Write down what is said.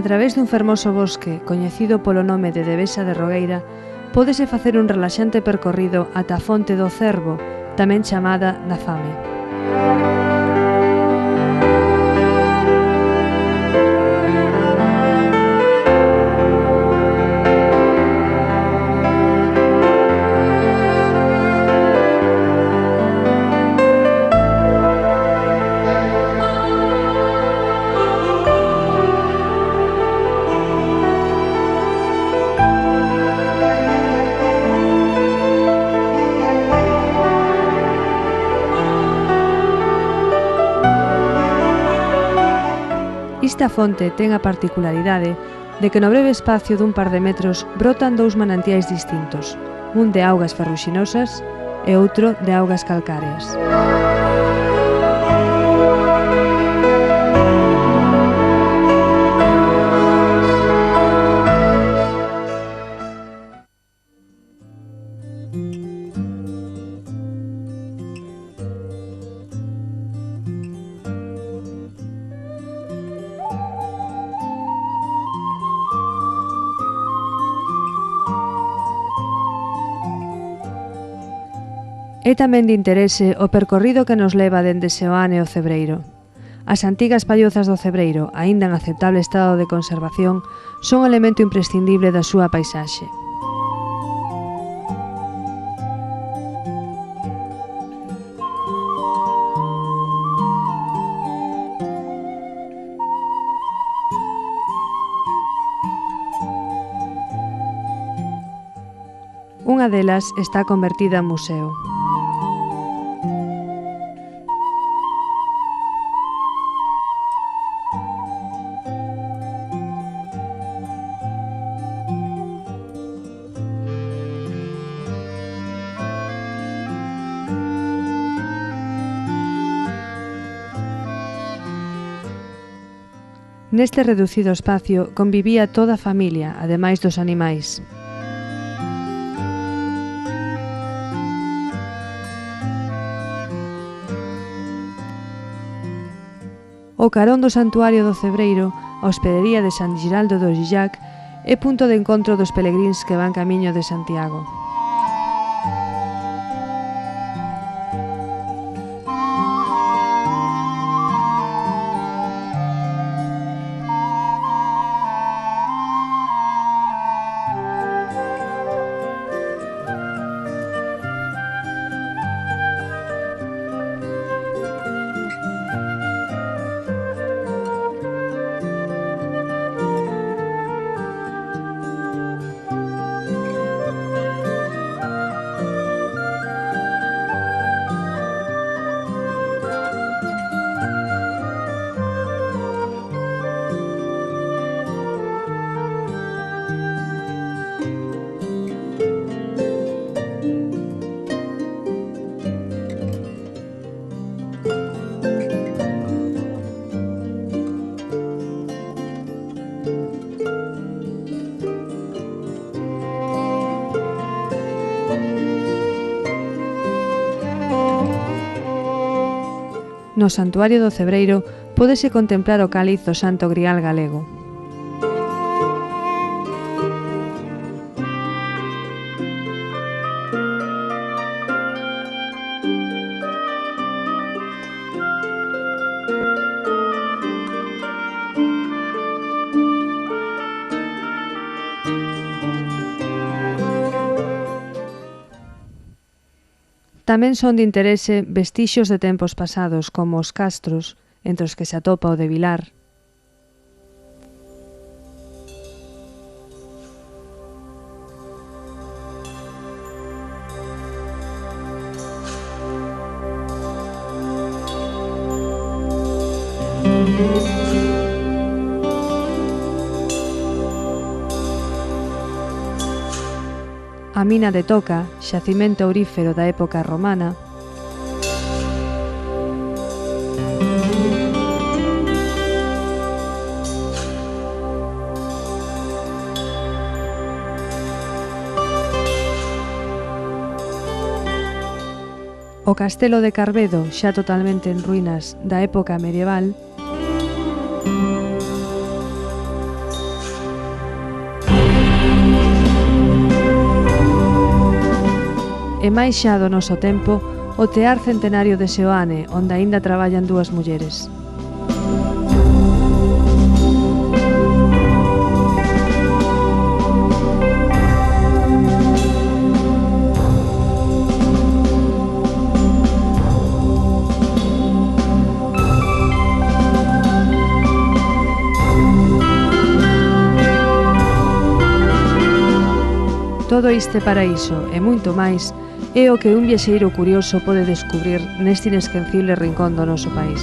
A través dun fermoso bosque, coñecido polo nome de Devesa de Rogueira, pódese facer un relaxante percorrido ata a Fonte do Cervo, tamén chamada da Fame. Esta fonte ten a particularidade de que no breve espacio dun par de metros brotan dous manantiais distintos, un de augas ferruxinosas e outro de augas calcáreas. É tamén de interese o percorrido que nos leva dende Seoane ao Cebreiro. As antigas pallozas do Cebreiro, aínda en aceptable estado de conservación, son elemento imprescindible da súa paisaxe. Unha delas está convertida en museo. Neste reducido espacio convivía toda a familia, ademais dos animais. O carón do Santuario do Cebreiro, a hospedería de San Giraldo do Gillac, é punto de encontro dos pelegríns que van camiño de Santiago. No Santuario do Cebreiro pódese contemplar o cáliz do Santo Grial galego. Tamén son de interese vestixios de tempos pasados, como os castros, entre os que se atopa o de Vilar. A mina de Toca, xacimento aurífero da época romana. O castelo de Carvedo, xa totalmente en ruínas da época medieval. máis xa do noso tempo, o Tear Centenario de Seoane, onde aínda traballan dúas mulleres. Todo este paraíso e moito máis é o que un viaxeiro curioso pode descubrir neste inesquecible rincón do noso país.